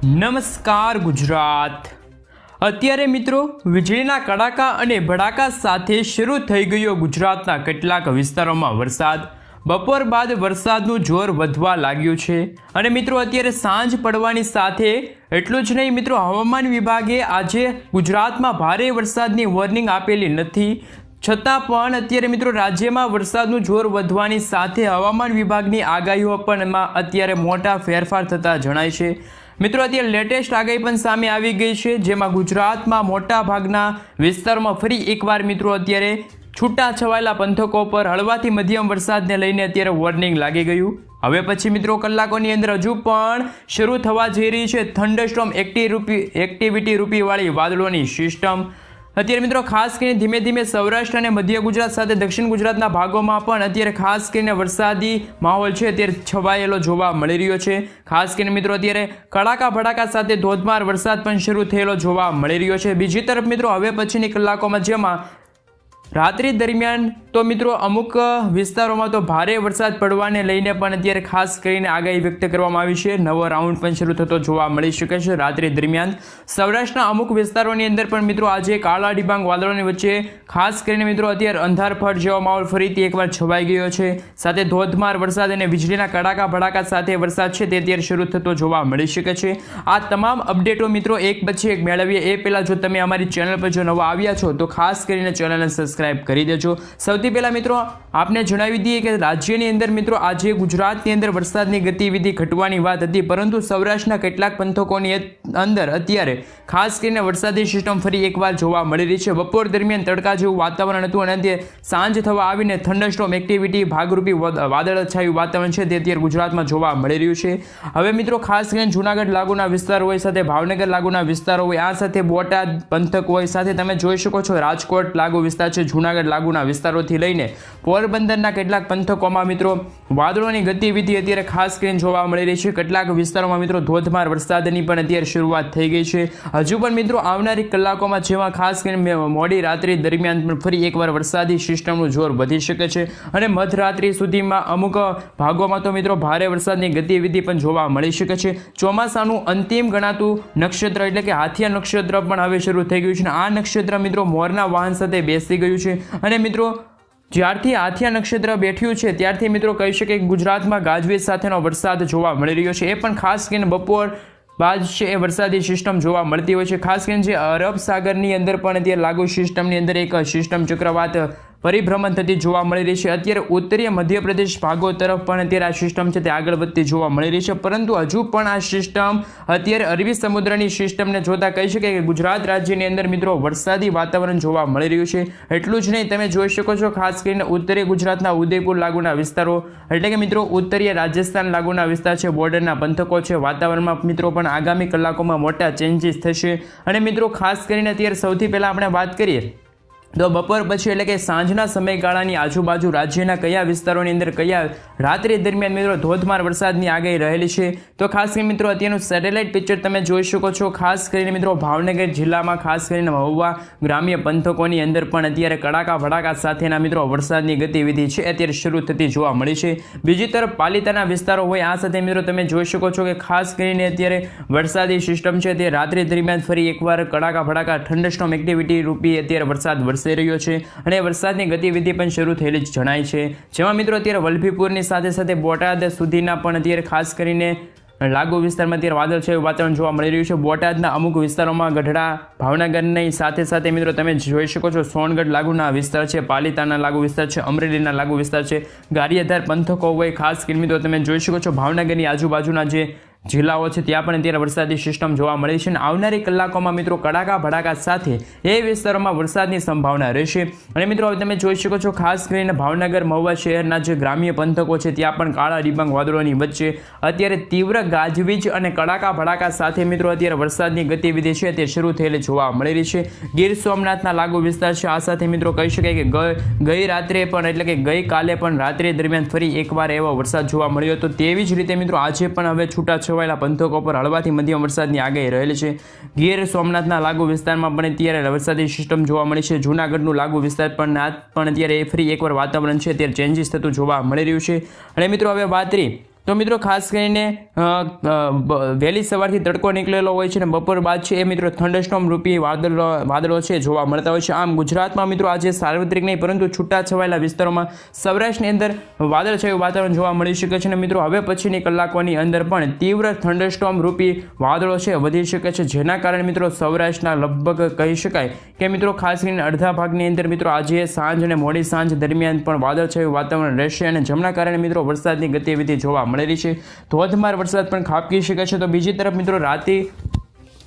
નમસ્કાર ગુજરાત। અત્યારે મિત્રો વીજળીના કડાકા અને ભડાકા સાથે શરૂ થઈ ગયો ગુજરાતના કેટલાક વિસ્તારોમાં વરસાદ। બપોર બાદ વરસાદનું જોર વધવા લાગ્યું છે અને મિત્રો અત્યારે સાંજ પડવાની સાથે એટલું જ નહીં મિત્રો, હવામાન વિભાગે આજે ગુજરાતમાં ભારે વરસાદની વોર્નિંગ આપેલી નથી, છતાં પણ અત્યારે મિત્રો રાજ્યમાં વરસાદનું જોર વધવાની સાથે હવામાન વિભાગની આગાહીઓ પણ અત્યારે મોટા ફેરફાર થતા જણાય છે। મિત્રો અત્યારે લેટેસ્ટ આગાહી પણ સામે આવી ગઈ છે, જેમાં ગુજરાતમાં મોટા ભાગના વિસ્તારોમાં ફરી એકવાર મિત્રો અત્યારે છૂટા છવાયેલા પંથકો પર હળવાથી મધ્યમ વરસાદને લઈને અત્યારે વોર્નિંગ લાગી ગયું। હવે પછી મિત્રો કલાકોની અંદર હજુ પણ શરૂ થવા જઈ રહી છે થંડરસ્ટોર્મ એક્ટિવિટી રૂપીવાળી વાદળોની સિસ્ટમ। અત્યારે મિત્રો ખાસ કરીને ધીમે ધીમે સૌરાષ્ટ્ર અને મધ્ય ગુજરાત સાથે દક્ષિણ ગુજરાતના ભાગોમાં પણ અત્યારે ખાસ કરીને વરસાદી માહોલ છે અત્યારે છવાયેલો જોવા મળી રહ્યો છે। ખાસ કરીને મિત્રો અત્યારે કડાકા ભડાકા સાથે ધોધમાર વરસાદ પણ શરૂ થયેલો જોવા મળી રહ્યો છે। બીજી તરફ મિત્રો હવે પછીની કલાકોમાં જેમાં રાત્રિ દરમિયાન તો મિત્રો અમુક વિસ્તારોમાં તો ભારે વરસાદ પડવાને લઈને પણ અત્યારે ખાસ કરીને આગાહી વ્યક્ત કરવામાં આવી છે। નવો રાઉન્ડ પણ શરૂ થતો જોવા મળી શકે છે રાત્રિ દરમિયાન। સૌરાષ્ટ્રના અમુક વિસ્તારોની અંદર પણ મિત્રો આજે કાળા ડિબાંગ વાદળોની વચ્ચે ખાસ કરીને મિત્રો અત્યારે અંધારપટ જેવો માહોલ ફરીથી એકવાર છવાઈ ગયો છે, સાથે ધોધમાર વરસાદ અને વીજળીના કડાકા ભડાકા સાથે વરસાદ છે તે અત્યારે શરૂ થતો જોવા મળી શકે છે। આ તમામ અપડેટો મિત્રો એક પછી એક મેળવીએ એ પહેલાં જો તમે અમારી ચેનલ પર જો નવા આવ્યા છો તો ખાસ કરીને ચેનલને સબસ્ક્રાઇબ કરી દેજો। સૌથી પહેલાં મિત્રો આપને જણાવી દઈએ કે રાજ્યની અંદર મિત્રો આજે ગુજરાતની અંદર વરસાદની ગતિવિધિ ઘટવાની વાત હતી, પરંતુ સૌરાષ્ટ્રના કેટલાક પંથકોની અંદર અત્યારે ખાસ કરીને વરસાદી સિસ્ટમ ફરી એકવાર જોવા મળી રહી છે। બપોર દરમિયાન તડકા જેવું વાતાવરણ હતું અને અત્યારે સાંજ થવા આવીને થંડરસ્ટોર્મ એક્ટિવિટી ભાગરૂપી વાદળછાયું વાતાવરણ છે તે અત્યારે ગુજરાતમાં જોવા મળી રહ્યું છે। હવે મિત્રો ખાસ કરીને જૂનાગઢ લાગુના વિસ્તારો હોય, સાથે ભાવનગર લાગુના વિસ્તારો હોય, આ સાથે બોટાદ પંથક હોય, સાથે તમે જોઈ શકો છો રાજકોટ લાગુ વિસ્તાર છે, જૂનાગઢ લાગુના વિસ્તારોથી લઈને પોરબંદરના કેટલાક પંથકોમાં મિત્રો વાદળોની ગતિવિધિ અત્યારે ખાસ કરીને જોવા મળી રહી છે। કેટલાક વિસ્તારોમાં મિત્રો ધોધમાર વરસાદની પણ અત્યારે શરૂઆત થઈ ગઈ છે। હજુ પણ મિત્રો આવનારી કલાકોમાં જેમાં ખાસ કરીને મોડી રાત્રિ દરમિયાન પણ ફરી એકવાર વરસાદી સિસ્ટમનું જોર વધી શકે છે અને મધરાત્રિ સુધીમાં અમુક ભાગોમાં તો મિત્રો ભારે વરસાદની ગતિવિધિ પણ જોવા મળી શકે છે। ચોમાસાનું અંતિમ ગણાતું નક્ષત્ર એટલે કે હાથિયા નક્ષત્ર પણ હવે શરૂ થઈ ગયું છે અને આ નક્ષત્ર મિત્રો મોરના વાહન સાથે બેસી ગયું છે અને મિત્રો જ્યારથી હાથિયા નક્ષત્ર બેઠ્યું છે ત્યારથી મિત્રો કહી શકાય કે ગુજરાતમાં ગાજવીજ સાથેનો વરસાદ જોવા મળી રહ્યો છે। એ પણ ખાસ કરીને બપોર બાદ છે એ વરસાદી સિસ્ટમ જોવા મળતી હોય છે। ખાસ કરીને જે અરબ સાગરની અંદર પણ અત્યારે લાગુ સિસ્ટમની અંદર એક સિસ્ટમ ચક્રવાત પરિભ્રમણ થતી જોવા મળી રહી છે। અત્યારે ઉત્તરીય મધ્યપ્રદેશ ભાગો તરફ પણ અત્યારે આ સિસ્ટમ છે તે આગળ વધતી જોવા મળી રહી છે, પરંતુ હજુ પણ આ સિસ્ટમ અત્યારે અરબી સમુદ્રની સિસ્ટમને જોતા કહી શકાય કે ગુજરાત રાજ્યની અંદર મિત્રો વરસાદી વાતાવરણ જોવા મળી રહ્યું છે। એટલું જ નહીં, તમે જોઈ શકો છો ખાસ કરીને ઉત્તરીય ગુજરાતના ઉદયપુર લાગુના વિસ્તારો એટલે કે મિત્રો ઉત્તરીય રાજસ્થાન લાગુના વિસ્તાર છે, બોર્ડરના પંથકો છે, વાતાવરણમાં મિત્રો પણ આગામી કલાકોમાં મોટા ચેન્જીસ થશે અને મિત્રો ખાસ કરીને અત્યારે સૌથી પહેલાં આપણે વાત કરીએ તો બપોર પછી એટલે કે સાંજના સમયગાળાની આજુબાજુ રાજ્યના કયા વિસ્તારોની અંદર કયા રાત્રિ દરમિયાન મિત્રો ધોધમાર વરસાદની આગાહી રહેલી છે તો ખાસ કરીને મિત્રો અત્યારનું સેટેલાઇટ પિક્ચર તમે જોઈ શકો છો। ખાસ કરીને મિત્રો ભાવનગર જિલ્લામાં ખાસ કરીને મહુવા ગ્રામ્ય પંથકોની અંદર પણ અત્યારે કડાકા ભડાકા સાથેના મિત્રો વરસાદની ગતિવિધિ છે અત્યારે શરૂ થતી જોવા મળી છે। બીજી તરફ પાલિતાના વિસ્તારો હોય, આ સાથે મિત્રો તમે જોઈ શકો છો કે ખાસ કરીને અત્યારે વરસાદી સિસ્ટમ છે તે રાત્રિ દરમિયાન ફરી એકવાર કડાકા ભડાકા થંડરસ્ટોર્મ એક્ટિવિટી રૂપી અત્યારે વરસાદ વરસી રહ્યો છે અને વરસાદની ગતિવિધિ પણ શરૂ થયેલી જણાય છે, જેમાં મિત્રો અત્યારે વલભીપુરની સાથે સાથે બોટાદ સુધીના પણ અત્યારે ખાસ કરીને લાગુ વિસ્તારમાં અત્યારે વાદળછાયું વાતાવરણ જોવા મળી રહ્યું છે। બોટાદના અમુક વિસ્તારોમાં ગઢડા ભાવનગરની સાથે સાથે મિત્રો તમે જોઈ શકો છો સોનગઢ લાગુના વિસ્તાર છે, પાલિતાના લાગુ વિસ્તાર છે, અમરેલીના લાગુ વિસ્તાર છે, ગારિયાધાર પંથકો હોય, ખાસ કરીને મિત્રો તમે જોઈ શકો છો ભાવનગરની આજુબાજુના જે જિલ્લાઓ છે ત્યાં પણ અત્યારે વરસાદી સિસ્ટમ જોવા મળી છે અને આવનારી કલાકોમાં મિત્રો કડાકા ભડાકા સાથે એ વિસ્તારોમાં વરસાદની સંભાવના રહેશે। અને મિત્રો હવે તમે જોઈ શકો છો ખાસ કરીને ભાવનગર મહુવા શહેરના જે ગ્રામ્ય પંથકો છે ત્યાં પણ કાળા ડિબાંગ વાદળોની વચ્ચે અત્યારે તીવ્ર ગાજવીજ અને કડાકા ભડાકા સાથે મિત્રો અત્યારે વરસાદની ગતિવિધિ છે તે શરૂ થયેલી જોવા મળી રહી છે। ગીર સોમનાથના લાગુ વિસ્તાર છે, આ સાથે મિત્રો કહી શકાય કે ગઈ રાત્રે પણ એટલે કે ગઈકાલે પણ રાત્રિ દરમિયાન ફરી એકવાર એવો વરસાદ જોવા મળ્યો હતો। તેવી જ રીતે મિત્રો આજે પણ હવે છૂટા છવાયેલા પંથકો પર હળવાથી મધ્યમ વરસાદની આગાહી રહેલી છે। ગીર સોમનાથના લાગુ વિસ્તારમાં પણ અત્યારે વરસાદી સિસ્ટમ જોવા મળી છે। જૂનાગઢનું લાગુ વિસ્તાર પણ અત્યારે ફરી એકવાર વાતાવરણ છે ત્યારે ચેન્જીસ થતું જોવા મળી રહ્યું છે। અને મિત્રો હવે વાત કરી તો મિત્રો ખાસ કરીને વહેલી સવારથી તડકો નીકળેલો હોય છે અને બપોર બાદ છે એ મિત્રો થંડરસ્ટોર્મ રૂપી વાદળો છે જોવા મળતા હોય છે. આમ ગુજરાતમાં મિત્રો આજે સાર્વત્રિક નહીં પરંતુ છૂટા છવાયેલા વિસ્તારોમાં સૌરાષ્ટ્રની અંદર વાદળછાયું વાતાવરણ જોવા મળી શકે છે અને મિત્રો હવે પછીની કલાકોની અંદર પણ તીવ્ર થંડરસ્ટોર્મ રૂપી વાદળો છે વધી શકે છે, જેના કારણે મિત્રો સૌરાષ્ટ્રના લગભગ કહી શકાય કે મિત્રો ખાસ કરીને અડધા ભાગની અંદર મિત્રો આજે સાંજ અને મોડી સાંજ દરમિયાન પણ વાદળછાયું વાતાવરણ રહેશે અને જેમના કારણે મિત્રો વરસાદની ગતિવિધિ જોવા મળી રહી છે. ધોધમાર વરસાદ પણ ખાબકી શકે છે. તો બીજી તરફ મિત્રો રાતે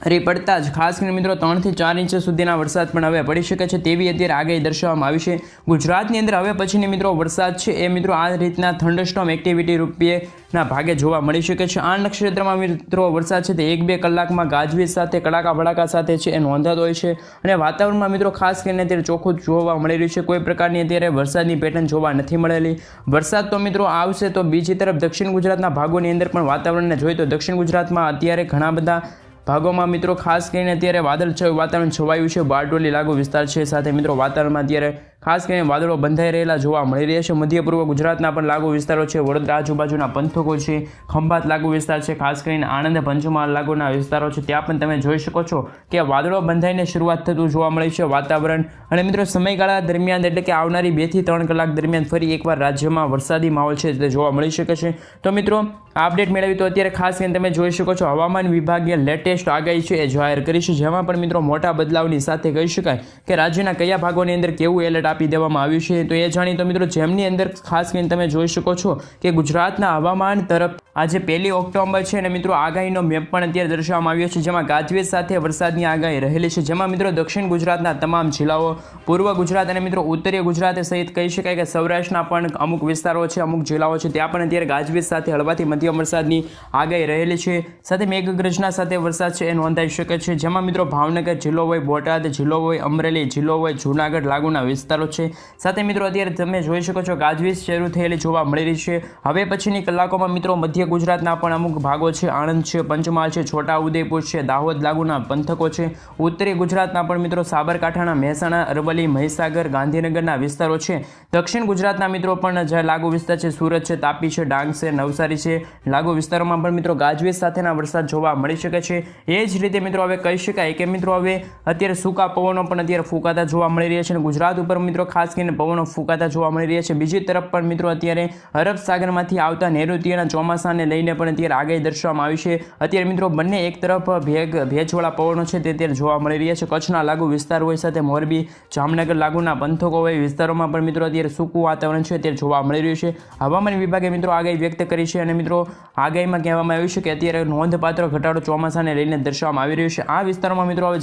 પડતા જ ખાસ કરીને મિત્રો 3 થી 4 ઇંચ સુધીના વરસાદ પણ હવે પડી શકે છે તેવી અત્યારે આગાહી દર્શાવવામાં આવી છે. ગુજરાતની અંદર હવે પછીની મિત્રો વરસાદ છે એ મિત્રો આ રીતના થંડરસ્ટોર્મ એક્ટિવિટી રૂપેના ભાગે જોવા મળી શકે છે. આ નક્ષત્રમાં મિત્રો વરસાદ છે તે 1-2 કલાકમાં ગાજવીજ સાથે કડાકા ભડાકા સાથે છે એ નોંધાતો હોય છે અને વાતાવરણમાં મિત્રો ખાસ કરીને અત્યારે ચોખ્ખું જોવા મળી રહ્યું છે. કોઈ પ્રકારની અત્યારે વરસાદની પેટર્ન જોવા નથી મળેલી. વરસાદ તો મિત્રો આવશે. તો બીજી તરફ દક્ષિણ ગુજરાતના ભાગોની અંદર પણ વાતાવરણને જોઈએ તો દક્ષિણ ગુજરાતમાં અત્યારે ઘણા બધા ભાગોમાં મિત્રો ખાસ કરીને અત્યારે વાદળછાયું વાતાવરણ છવાયું છે. બારડોલી લાગુ વિસ્તાર છે સાથે મિત્રો વાતાવરણમાં અત્યારે ખાસ કરીને વાદળો બંધાઈ રહેલા જોવા મળી રહ્યા છે. મધ્ય પૂર્વ ગુજરાતના પણ લાગુ વિસ્તારો છે, વડોદરા આજુબાજુના પંથકો છે, ખંભાત લાગુ વિસ્તાર છે, ખાસ કરીને આણંદ પંચમહાલ લાગુના વિસ્તારો છે, ત્યાં પણ તમે જોઈ શકો છો કે વાદળો બંધાઈને શરૂઆત થતું જોવા મળે છે વાતાવરણ. અને મિત્રો સમયગાળા દરમિયાન એટલે કે આવનારી 2 થી 3 કલાક દરમિયાન ફરી એકવાર રાજ્યમાં વરસાદી માહોલ છે તે જોવા મળી શકે છે. તો મિત્રો અપડેટ મેળવી તો અત્યારે ખાસ કરીને તમે જોઈ શકો છો હવામાન વિભાગે લેટેસ્ટ આગાહી છે એ જાહેર કરી છે, જેમાં પણ મિત્રો મોટા બદલાવની સાથે કહી શકાય કે રાજ્યના કયા ભાગોની અંદર કેવું એલર્ટ આપી દેવામાં આવ્યું છે. તો એ જાણી તો મિત્રો જેમની અંદર ખાસ કરીને તમે જોઈ શકો છો કે ગુજરાતના હવામાન તરફ આજે 1 ઓક્ટોબર છે અને મિત્રો આગાહીનો મેપ પણ અત્યારે દર્શાવવામાં આવ્યો છે, જેમાં ગાજવીજ સાથે વરસાદની આગાહી રહેલી છે, જેમાં મિત્રો દક્ષિણ ગુજરાતના તમામ જિલ્લાઓ, પૂર્વ ગુજરાત અને મિત્રો ઉત્તરીય ગુજરાત સહિત કહી શકાય કે સૌરાષ્ટ્રના પણ અમુક વિસ્તારો છે, અમુક જિલ્લાઓ છે, ત્યાં પણ અત્યારે ગાજવીજ સાથે હળવાથી મધ્યમ વરસાદની આગાહી રહેલી છે. સાથે મેઘગર્જના સાથે વરસાદ છે એ નોંધાઈ શકે છે, જેમાં મિત્રો ભાવનગર જિલ્લો હોય, બોટાદ જિલ્લો હોય, અમરેલી જિલ્લો હોય, જૂનાગઢ લાગુના વિસ્તારો છે. સાથે મિત્રો અત્યારે તમે જોઈ શકો છો ગાજવીજ શરૂ થયેલી જોવા મળી રહી છે. હવે પછીની કલાકોમાં મિત્રો મધ્ય ગુજરાતના પણ અમુક ભાગો છે, આણંદ છે, પંચમહાલ છે, છોટા ઉદેપુર છે, દાહોદ લાગુના પંથકો છે, ઉત્તરી ગુજરાતના પણ મિત્રો સાબરકાંઠાના મહેસાણા, અરવલ્લી, મહીસાગર, ગાંધીનગરના વિસ્તારો છે, દક્ષિણ ગુજરાતના મિત્રો પણ જે લાગુ વિસ્તાર છે, સુરત છે, તાપી છે, ડાંગ છે, નવસારી છે, લાગુ વિસ્તારોમાં પણ મિત્રો ગાજવીજ સાથેના વરસાદ જોવા મળી શકે છે. એ જ રીતે મિત્રો હવે કહી શકાય કે મિત્રો હવે અત્યારે સૂકા પવનો પણ અત્યારે ફૂંકાતા જોવા મળી રહ્યા છે અને ગુજરાત ઉપર મિત્રો ખાસ કરીને પવનો ફૂંકાતા જોવા મળી રહ્યા છે. બીજી તરફ પણ મિત્રો અત્યારે અરબ સાગરમાંથી આવતા નૈઋત્યના ચોમાસાને લઈને પણ અત્યારે આગાહી દર્શાવવામાં આવી છે. અત્યારે મિત્રો બંને એક તરફ ભેજવાળા પવનો છે તે અત્યારે જોવા મળી રહ્યા છે. કચ્છના લાગુ વિસ્તાર હોય સાથે મોરબી, જામનગર લાગુના પંથકો હોય વિસ્તારોમાં પણ મિત્રો અત્યારે સૂકું વાતાવરણ છે અત્યારે જોવા મળી રહ્યું છે. હવામાન વિભાગે મિત્રો આગાહી વ્યક્ત કરી છે અને મિત્રો આગાહીમાં કહેવામાં આવ્યું છે કે અત્યારે નોંધપાત્ર ઘટાડો ચોમાસાને લઈને દર્શાવવામાં આવી રહ્યું છે. આ વિસ્તારોમાં મિત્રો હવે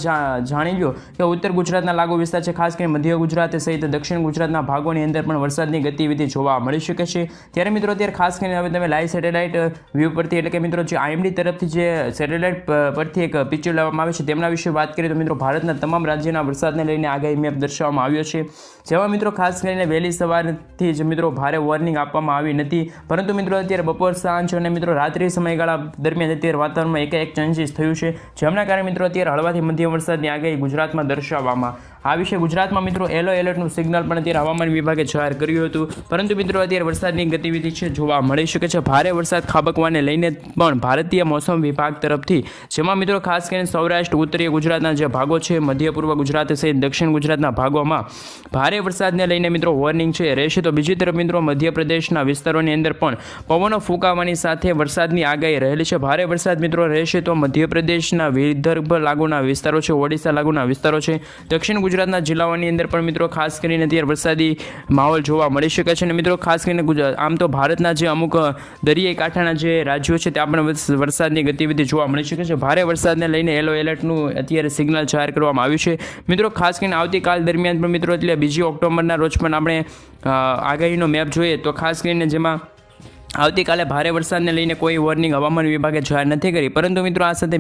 જાણી લો કે ઉત્તર ગુજરાતના લાગુ વિસ્તાર છે, ખાસ કરીને મધ્ય ગુજરાત સહિત દક્ષિણ ગુજરાતના ભાગોની અંદર પણ વરસાદની ગતિવિધિ જોવા મળી શકે છે. ત્યારે મિત્રો અત્યારે ખાસ કરીને હવે તમે લાઈવ સેટેલાઇટ વ્યૂ પરથી એટલે કે મિત્રો જે IMD તરફથી જે સેટેલાઇટ પરથી એક પિક્ચર લેવામાં આવે છે તેમના વિશે વાત કરીએ તો મિત્રો ભારતના તમામ રાજ્યના વરસાદને લઈને આગાહી મેપ દર્શાવવામાં આવ્યો છે, જેમાં મિત્રો ખાસ કરીને વહેલી સવારથી જ મિત્રો ભારે વોર્નિંગ આપવામાં આવી નથી, પરંતુ મિત્રો અત્યારે બપોર, સાંજ અને મિત્રો રાત્રિ સમયગાળા દરમિયાન અત્યારે વાતાવરણમાં એકાએક ચેન્જીસ થયું છે, જેમના કારણે મિત્રો અત્યારે હળવાથી મધ્યમ વરસાદની આગાહી ગુજરાતમાં દર્શાવવામાં આવી છે. ગુજરાતમાં મિત્રો યલો એલર્ટનું સિગ્નલ પણ અત્યારે હવામાન વિભાગે જાહેર કર્યું હતું, પરંતુ મિત્રો અત્યારે વરસાદની ગતિવિધિ છે જોવા મળી શકે છે. ભારે વરસાદ ખાબકવાને લઈને પણ ભારતીય મોસમ વિભાગ તરફથી, જેમાં મિત્રો ખાસ કરીને સૌરાષ્ટ્ર, ઉત્તરીય ગુજરાતના જે ભાગો છે, મધ્ય પૂર્વ ગુજરાત સહિત દક્ષિણ ગુજરાતના ભાગોમાં ભારે વરસાદને લઈને મિત્રો વોર્નિંગ છે રહેશે. તો બીજી તરફ મિત્રો મધ્યપ્રદેશના વિસ્તારોની અંદર પણ પવનો ફૂંકાવાની સાથે વરસાદની આગાહી રહેલી છે. ભારે વરસાદ મિત્રો રહેશે તો મધ્યપ્રદેશના વિદર્ભ લાગુના વિસ્તારો છે, ઓડિશા લાગુના વિસ્તારો છે, દક્ષિણ ગુજરાતના જિલ્લાઓની અંદર પણ મિત્રો ખાસ કરીને અત્યારે વરસાદી માહોલ જોવા મળી શકે છે. અને મિત્રો ખાસ કરીને આમ તો ભારતના જે અમુક દરિયાઈ કાંઠાના જે રાજ્યો છે ત્યાં પણ વરસાદની ગતિવિધિ જોવા મળી શકે છે. ભારે વરસાદને લઈને યલો એલર્ટનું અત્યારે સિગ્નલ જાહેર કરવામાં આવ્યું છે. મિત્રો ખાસ કરીને આવતીકાલ દરમિયાન પણ મિત્રો એટલે 2 ઓક્ટોબરના રોજ પણ આપણે આગાહીનો મેપ જોઈએ તો ખાસ કરીને જેમાં આવતીકાલે ભારે વરસાદને લઈને કોઈ વોર્નિંગ હવામાન વિભાગે જાહેર નથી કરી, પરંતુ મિત્રો આ સાથે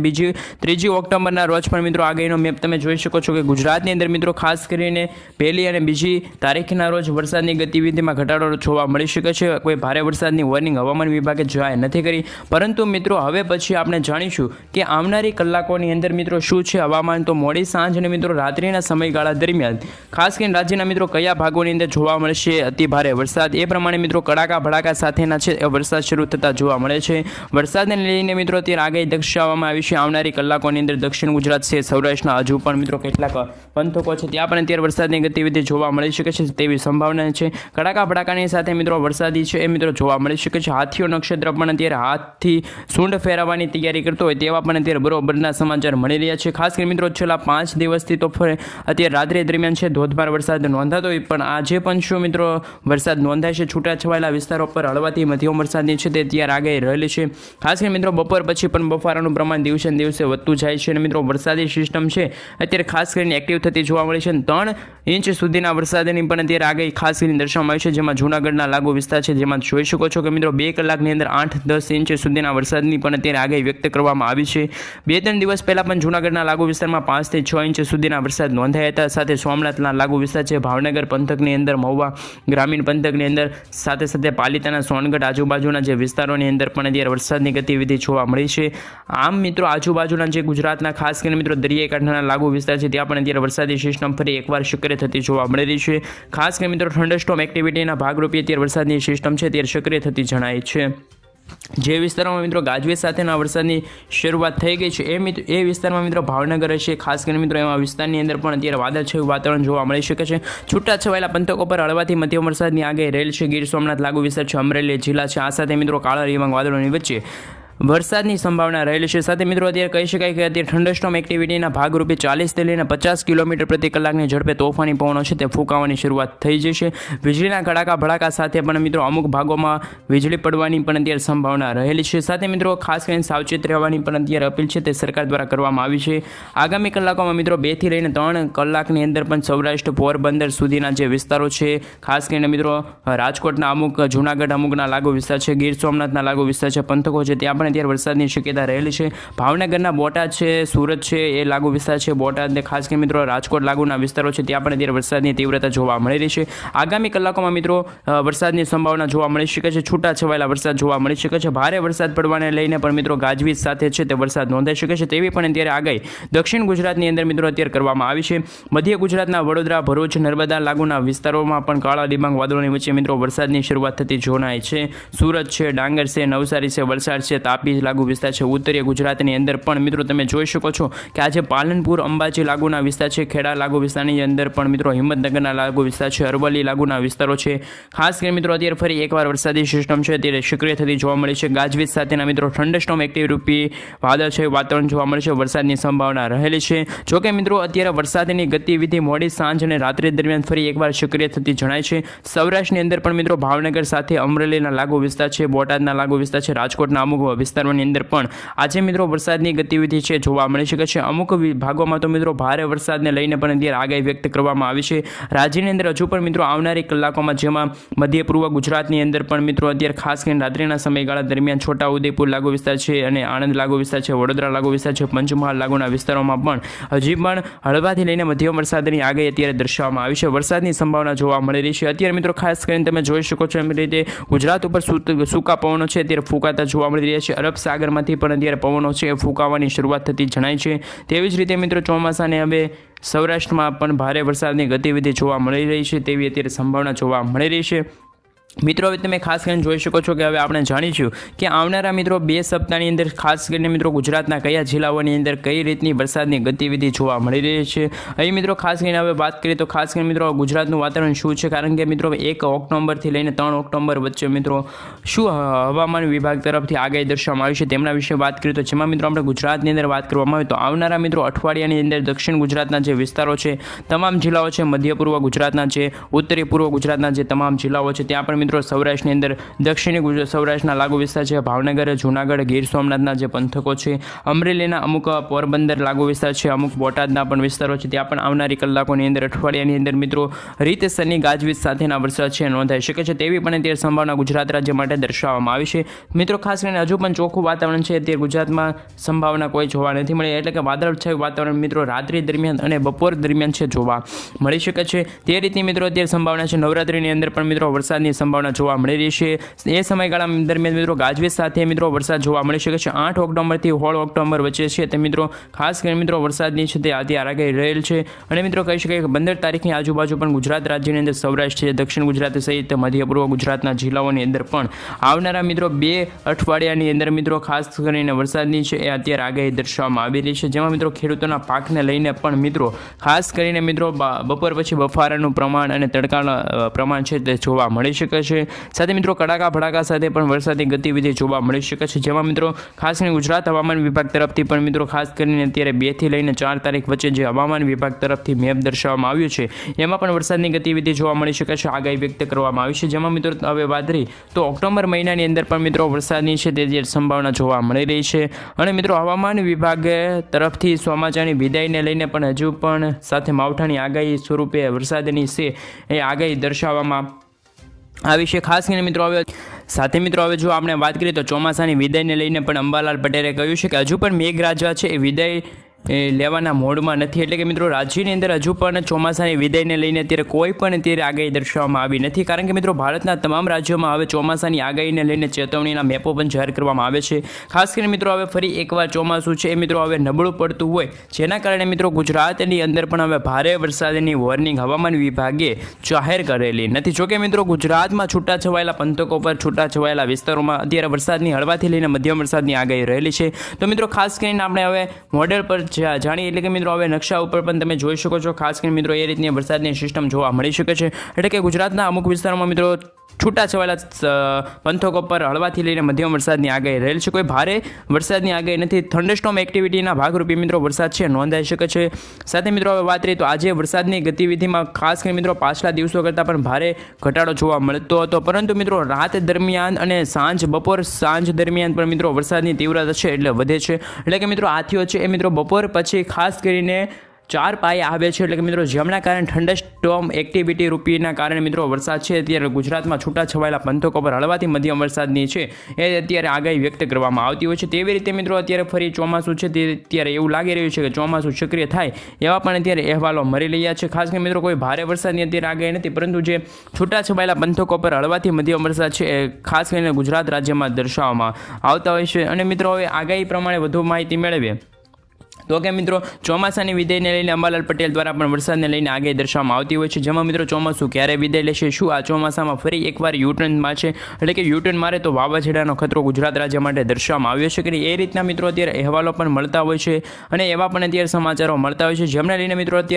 3 ઓક્ટોબરના રોજ પણ મિત્રો આગાહીનો મેપ તમે જોઈ શકો છો કે ગુજરાતની અંદર મિત્રો ખાસ કરીને 1 અને 2 તારીખના રોજ વરસાદની ગતિવિધિમાં ઘટાડો જોવા મળી શકે છે. કોઈ ભારે વરસાદની વોર્નિંગ હવામાન વિભાગે જાહેર નથી કરી, પરંતુ મિત્રો હવે પછી આપણે જાણીશું કે આવનારી કલાકોની અંદર મિત્રો શું છે હવામાન. તો મોડી સાંજ અને મિત્રો રાત્રિના સમયગાળા દરમિયાન ખાસ કરીને રાજ્યના મિત્રો કયા ભાગોની અંદર જોવા મળશે અતિ ભારે વરસાદ, એ પ્રમાણે મિત્રો કડાકા ભડાકા સાથેના છે વરસાદ શરૂ થતા જોવા મળે છે। વરસાદને લઈને મિત્રો અત્યારે આગાહી દર્શાવવામાં આવી છે। આવનારી કલાકોની અંદર દક્ષિણ ગુજરાત છે, સૌરાષ્ટ્રના હજુ પણ મિત્રો કેટલાક પંથકો છે ત્યાં પણ અત્યારે વરસાદની ગતિવિધિ જોવા મળી શકે છે તેવી સંભાવના છે। કડાકા ભડાકાની સાથે મિત્રો વરસાદી છે એ મિત્રો જોવા મળી શકે છે। હાથીઓ નક્ષત્ર પણ અત્યારે હાથથી સૂંઢ ફેરવવાની તૈયારી કરતો હોય તેવા પણ અત્યારે બરોબરના સમાચાર મળી રહ્યા છે। ખાસ કરીને મિત્રો છેલ્લા 5 દિવસથી તો અત્યારે રાત્રિ દરમિયાન છે ધોધમાર વરસાદ નોંધાતો હોય, પણ આજે પણ શું મિત્રો વરસાદ નોંધાય છે। છૂટાછવાયેલા વિસ્તારો પર હળવાથી મધ્યમ વરસાદની છે તે અત્યારે આગાહી રહેલી છે। ખાસ કરીને મિત્રો બપોર પછી પણ બફારાનું પ્રમાણ દિવસે ને દિવસે વધતું જાય છે અને મિત્રો વરસાદી સિસ્ટમ છે અત્યારે ખાસ કરીને એક્ટિવ થતી જોવા મળી છે। 3 ઇંચ સુધીના વરસાદની પણ અત્યારે આગાહી ખાસ કરીને દર્શાવવામાં આવી છે, જેમાં જૂનાગઢના લાગુ વિસ્તાર છે જેમાં જોઈ શકો છો કે મિત્રો 2 કલાકની અંદર 8-10 ઇંચ સુધીના વરસાદની પણ અત્યારે આગાહી વ્યક્ત કરવામાં આવી છે। 2-3 દિવસ પહેલા પણ જૂનાગઢના લાગુ વિસ્તારમાં 5 થી 6 ઇંચ સુધીના વરસાદ નોંધાયા હતા। સાથે સોમનાથના લાગુ વિસ્તાર છે, ભાવનગર પંથકની અંદર, મહુવા ગ્રામીણ પંથકની અંદર, સાથે સાથે પાલિતાના સોનગઢ આજુબાજુના જે વિસ્તારોની અંદર પણ અત્યારે વરસાદની ગતિવિધિ જોવા મળી છે। આમ મિત્રો આજુબાજુના જે ગુજરાતના ખાસ કરીને મિત્રો દરિયાઈ કાંઠાના લાગુ વિસ્તાર છે ત્યાં પણ અત્યારે વરસાદી સિસ્ટમ ફરી એકવાર સક્રિય થતી જોવા મળી રહી છે। ખાસ કરીને મિત્રો થંડરસ્ટોર્મ એક્ટિવિટીના ભાગરૂપે અત્યારે વરસાદની સિસ્ટમ છે અત્યારે સક્રિય થતી જણાય છે। જે વિસ્તારોમાં મિત્રો ગાજવીજ સાથેના વરસાદની શરૂઆત થઈ ગઈ છે એ વિસ્તારમાં મિત્રો ભાવનગર હશે। ખાસ કરીને મિત્રો એમાં વિસ્તારની અંદર પણ અત્યારે વાદળછાયું વાતાવરણ જોવા મળી શકે છે। છૂટાછવાયેલા પંથકો પર હળવાથી મધ્યમ વરસાદની આગાહી રહેલ છે। ગીર સોમનાથ લાગુ વિસ્તાર છે, અમરેલી જિલ્લા છે, આ સાથે મિત્રો કાળા ડિબાંગ વાદળોની વચ્ચે વરસાદની સંભાવના રહેલી છે। સાથે મિત્રો અત્યારે કહી શકાય કે અત્યારે થંડરસ્ટોર્મ એક્ટિવિટીના ભાગરૂપે 40 થી લઈને 50 કિલોમીટર પ્રતિ કલાકની ઝડપે તોફાની પવનો છે તે ફૂંકાવાની શરૂઆત થઈ જશે। વીજળીના કડાકા ભડાકા સાથે પણ મિત્રો અમુક ભાગોમાં વીજળી પડવાની પણ અત્યારે સંભાવના રહેલી છે। સાથે મિત્રો ખાસ કરીને સાવચેત રહેવાની પણ અત્યારે અપીલ છે તે સરકાર દ્વારા કરવામાં આવી છે। આગામી કલાકોમાં મિત્રો 2 થી લઈને 3 કલાકની અંદર પણ સૌરાષ્ટ્ર પોરબંદર સુધીના જે વિસ્તારો છે, ખાસ કરીને મિત્રો રાજકોટના અમુક, જૂનાગઢ અમુકના લાગુ વિસ્તાર છે, ગીર સોમનાથના લાગુ વિસ્તાર છે, પંથકો છે ત્યાં પણ અત્યારે વરસાદની શક્યતા રહેલી છે। ભાવનગરના બોટાદ છે, સુરત છે એ લાગુ વિસ્તાર છે, બોટાદ ને ખાસ કરીને મિત્રો રાજકોટ લાગુના વિસ્તારો છે ત્યાં પણ અત્યારે વરસાદની તીવ્રતા જોવા મળી રહી છે। આગામી કલાકોમાં મિત્રો વરસાદની સંભાવના જોવા મળી શકે છે। છૂટાછવાયેલા વરસાદ જોવા મળી શકે છે। ભારે વરસાદ પડવાને લઈને પણ મિત્રો ગાજવીજ સાથે છે તે વરસાદ નોંધાઈ શકે છે તેવી પણ અત્યારે આગાહી દક્ષિણ ગુજરાતની અંદર મિત્રો અત્યારે કરવામાં આવી છે। મધ્ય ગુજરાતના વડોદરા, ભરૂચ, નર્મદા લાગુના વિસ્તારોમાં પણ કાળા ડિબાંગ વાદળોની વચ્ચે મિત્રો વરસાદની શરૂઆત થતી જોનાય છે। સુરત છે, ડાંગર છે, નવસારી છે, વલસાડ છે, તાપી લાગુ વિસ્તાર છે, ઉત્તરીય ગુજરાતની અંદર પણ મિત્રો તમે જોઈ શકો છો કે આજે પાલનપુર, અંબાજી લાગુના વિસ્તાર છે, ખેડા લાગુ વિસ્તારની અંદર પણ મિત્રો હિંમતનગરના લાગુ વિસ્તાર છે, અરવલ્લી લાગુના વિસ્તારો છે। ખાસ કરીને મિત્રો અત્યારે ફરી એકવાર વરસાદી સિસ્ટમ છે તે સક્રિય થતી જોવા મળી છે। ગાજવીજ સાથેના મિત્રો થંડરસ્ટોર્મ એક્ટિવિટી વાદળછાયું વાતાવરણ જોવા મળે છે, વરસાદની સંભાવના રહેલી છે। જોકે મિત્રો અત્યારે વરસાદની ગતિવિધિ મોડી સાંજ અને રાત્રિ દરમિયાન ફરી એકવાર સક્રિય થતી જણાય છે। સૌરાષ્ટ્રની અંદર પણ મિત્રો ભાવનગર સાથે અમરેલીના લાગુ વિસ્તાર છે, બોટાદના લાગુ વિસ્તાર છે, રાજકોટના અમુક વિસ્તારોની અંદર પણ આજે મિત્રો વરસાદની ગતિવિધિ છે જોવા મળી શકે છે। અમુક ભાગોમાં તો મિત્રો ભારે વરસાદને લઈને પણ અત્યારે આગાહી વ્યક્ત કરવામાં આવી છે। રાજ્યની અંદર હજુ પણ મિત્રો આવનારી કલાકોમાં, જેમાં મધ્ય પૂર્વ ગુજરાતની અંદર પણ મિત્રો અત્યારે ખાસ કરીને રાત્રિના સમયગાળા દરમિયાન છોટાઉદેપુર લાગુ વિસ્તાર છે અને આણંદ લાગુ વિસ્તાર છે, વડોદરા લાગુ વિસ્તાર છે, પંચમહાલ લાગુના વિસ્તારોમાં પણ હજી પણ હળવાથી લઈને મધ્યમ વરસાદની આગાહી અત્યારે દર્શાવવામાં આવી છે। વરસાદની સંભાવના જોવા મળી રહી છે। અત્યારે મિત્રો ખાસ કરીને તમે જોઈ શકો છો એમ રીતે ગુજરાત ઉપર સૂકા પવનો છે અત્યારે ફૂંકાતા જોવા મળી રહ્યા છે। અરબ સાગરમાંથી પણ અત્યારે પવનો છે એ ફૂંકાવાની શરૂઆત થતી જણાય છે। તેવી જ રીતે મિત્રો ચોમાસાને હવે સૌરાષ્ટ્રમાં પણ ભારે વરસાદની ગતિવિધિ જોવા મળી રહી છે તેવી અત્યારે સંભાવના જોવા મળી રહી છે। મિત્રો હવે તમે ખાસ કરીને જોઈ શકો છો કે હવે આપણે જાણીશું કે આવનારા મિત્રો 2 સપ્તાહની અંદર ખાસ કરીને મિત્રો ગુજરાતના કયા જિલ્લાઓની અંદર કઈ રીતની વરસાદની ગતિવિધિ જોવા મળી રહી છે। અહીં મિત્રો ખાસ કરીને હવે વાત કરીએ તો ખાસ કરીને મિત્રો ગુજરાતનું વાતાવરણ શું છે, કારણ કે મિત્રો 1 ઓક્ટોબરથી લઈને 3 ઓક્ટોબર વચ્ચે મિત્રો શું હવામાન વિભાગ તરફથી આગાહી દર્શાવવામાં આવી છે તેમના વિશે વાત કરીએ તો જેમાં મિત્રો આપણે ગુજરાતની અંદર વાત કરવામાં આવે તો આવનારા મિત્રો અઠવાડિયાની અંદર દક્ષિણ ગુજરાતના જે વિસ્તારો છે, તમામ જિલ્લાઓ છે, મધ્ય પૂર્વ ગુજરાતના છે, ઉત્તરી પૂર્વ ગુજરાતના જે તમામ જિલ્લાઓ છે ત્યાં પણ મિત્રો સૌરાષ્ટ્રની અંદર દક્ષિણી સૌરાષ્ટ્રના લાગુ વિસ્તાર છે, ભાવનગર, જૂનાગઢ, ગીર સોમનાથના જે પંથકો છે, અમરેલીના અમુક, પોરબંદર લાગુ વિસ્તાર છે, અમુક બોટાદના પણ વિસ્તારો છે ત્યાં પણ આવનારી કલાકોની અંદર અઠવાડિયાની અંદર મિત્રો રીતસરની ગાજવીજ સાથેના વરસાદ છે નોંધાઈ શકે છે તેવી પણ અત્યારે સંભાવના ગુજરાત રાજ્ય માટે દર્શાવવામાં આવી છે। મિત્રો ખાસ કરીને હજુ પણ ચોખ્ખું વાતાવરણ છે અત્યારે ગુજરાતમાં સંભાવના કોઈ જોવા નથી મળી, એટલે કે વાદળછાયું વાતાવરણ મિત્રો રાત્રિ દરમિયાન અને બપોર દરમિયાન છે જોવા મળી શકે છે તે રીતની મિત્રો અત્યારે સંભાવના છે। નવરાત્રિની અંદર પણ મિત્રો વરસાદની સંભાવના જોવા મળી રહી છે। એ સમયગાળા દરમિયાન મિત્રો ગાજવીજ સાથે મિત્રો વરસાદ જોવા મળી શકે છે। 8 ઓક્ટોબરથી 16 ઓક્ટોબર વચ્ચે છે તે મિત્રો ખાસ કરીને મિત્રો વરસાદની છે તે અત્યારે આગાહી રહેલ છે। અને મિત્રો કહી શકાય કે 15 તારીખની આજુબાજુ પણ ગુજરાત રાજ્યની અંદર સૌરાષ્ટ્ર છે, દક્ષિણ ગુજરાત સહિત મધ્ય પૂર્વ ગુજરાતના જિલ્લાઓની અંદર પણ આવનારા મિત્રો 2 અઠવાડિયાની અંદર મિત્રો ખાસ કરીને વરસાદની છે એ અત્યારે આગાહી દર્શાવવામાં આવી રહી છે। જેમાં મિત્રો ખેડૂતોના પાકને લઈને પણ મિત્રો ખાસ કરીને મિત્રો બપોર પછી બફારાનું પ્રમાણ અને તડકાના પ્રમાણ છે તે જોવા મળી શકે છે। સાથે મિત્રો કડાકા ભડાકા સાથે પણ વરસાદની ગતિવિધિ જોવા મળી શકે છે। જેમાં મિત્રો ખાસ કરીને ગુજરાત હવામાન વિભાગ તરફથી પણ મિત્રો ખાસ કરીને અત્યારે 2 થી લઈને 4 તારીખ વચ્ચે જે હવામાન વિભાગ તરફથી મેપ દર્શાવવામાં આવ્યું છે એમાં પણ વરસાદની ગતિવિધિ જોવા મળી શકે છે, આગાહી વ્યક્ત કરવામાં આવી છે। જેમાં મિત્રો હવે વાત રહી તો ઓક્ટોબર મહિનાની અંદર પણ મિત્રો વરસાદની છે તે જે સંભાવના જોવા મળી રહી છે। અને મિત્રો હવામાન વિભાગ તરફથી ચોમાસાની વિદાયને લઈને પણ હજુ પણ સાથે માવઠાની આગાહી સ્વરૂપે વરસાદની છે એ આગાહી દર્શાવવામાં આવી છે। ખાસ કરીને મિત્રો હવે સાથે મિત્રો હવે જો આપણે વાત કરીએ તો ચોમાસાની વિદાયને લઈને પણ અંબાલાલ પટેલે કહ્યું છે કે હજુ પણ મેઘરાજા છે એ વિદાય લેવાના મોડમાં નથી। એટલે કે મિત્રો રાજ્યની અંદર હજુ પણ ચોમાસાની વિદાયને લઈને અત્યારે કોઈ પણ અત્યારે આગાહી દર્શાવવામાં આવી નથી, કારણ કે મિત્રો ભારતના તમામ રાજ્યોમાં હવે ચોમાસાની આગાહીને લઈને ચેતવણીના મેપો પણ જાહેર કરવામાં આવે છે। ખાસ કરીને મિત્રો હવે ફરી એકવાર ચોમાસું છે એ મિત્રો હવે નબળું પડતું હોય, જેના કારણે મિત્રો ગુજરાતની અંદર પણ હવે ભારે વરસાદની વોર્નિંગ હવામાન વિભાગે જાહેર કરેલી નથી। જોકે મિત્રો ગુજરાતમાં છૂટાછવાયેલા પંથકો પર છૂટાછવાયેલા વિસ્તારોમાં અત્યારે વરસાદની હળવાથી લઈને મધ્યમ વરસાદની આગાહી રહેલી છે। તો મિત્રો ખાસ કરીને આપણે હવે મોડેલ પર જાણીએ, એટલે કે મિત્રો હવે નકશા ઉપર પણ તમે જોઈ શકો છો ખાસ કરીને મિત્રો એ રીતની વરસાદની સિસ્ટમ જોવા મળી શકે છે। એટલે કે ગુજરાતના અમુક વિસ્તારોમાં મિત્રો છૂટાછવાયેલા પંથકો પર હળવાથી લઈને મધ્યમ વરસાદની આગાહી રહેલ છે, કોઈ ભારે વરસાદની આગાહી નથી। થંડરસ્ટોર્મ એક્ટિવિટીના ભાગરૂપે મિત્રો વરસાદ છે નોંધાઈ શકે છે। સાથે મિત્રો હવે વાત કરીએ તો આજે વરસાદની ગતિવિધિમાં ખાસ કરીને મિત્રો પાછલા દિવસો કરતાં પણ ભારે ઘટાડો જોવા મળતો હતો, પરંતુ મિત્રો રાત દરમિયાન અને બપોર સાંજ દરમિયાન પણ મિત્રો વરસાદની તીવ્રતા છે એટલે વધે છે। એટલે કે મિત્રો આથીઓ છે એ મિત્રો બપોર પછી ખાસ કરીને 4 પાયે આવે છે। એટલે કે મિત્રો જેમના કારણે થંડરસ્ટોર્મ એક્ટિવિટી રૂપીના કારણે મિત્રો વરસાદ છે અત્યારે ગુજરાતમાં છૂટાછવાયેલા પંથકો પર હળવાથી મધ્યમ વરસાદની છે એ અત્યારે આગાહી વ્યક્ત કરવામાં આવતી હોય છે। તેવી રીતે મિત્રો અત્યારે ફરી ચોમાસું છે તે અત્યારે એવું લાગી રહ્યું છે કે ચોમાસું સક્રિય થાય એવા પણ અત્યારે અહેવાલો મળી રહ્યા છે। ખાસ કરીને મિત્રો કોઈ ભારે વરસાદની અત્યારે આગાહી નથી, પરંતુ જે છૂટાછવાયેલા પંથકો પર હળવાથી મધ્યમ વરસાદ છે એ ખાસ કરીને ગુજરાત રાજ્યમાં દર્શાવવામાં આવતા હોય છે। અને મિત્રો હવે આગાહી પ્રમાણે વધુ માહિતી મેળવીએ તો કે મિત્રો ચોમાસાની વિદાયને લઈને અંબાલાલ પટેલ દ્વારા પણ વરસાદને લઈને આગાહી દર્શાવવામાં આવતી હોય છે। જેમાં મિત્રો ચોમાસું ક્યારે વિદાય લેશે, શું આ ચોમાસામાં ફરી એકવાર યુટર્નમાં છે, એટલે કે યુટર્ન મારે તો વાવાઝોડાનો ખતરો ગુજરાત રાજ્ય માટે દર્શાવવામાં આવ્યો છે કે એ રીતના મિત્રો અત્યારે અહેવાલો પણ મળતા હોય છે અને એવા પણ અત્યારે સમાચારો મળતા હોય છે, જેમને લઈને મિત્રો અત્યારે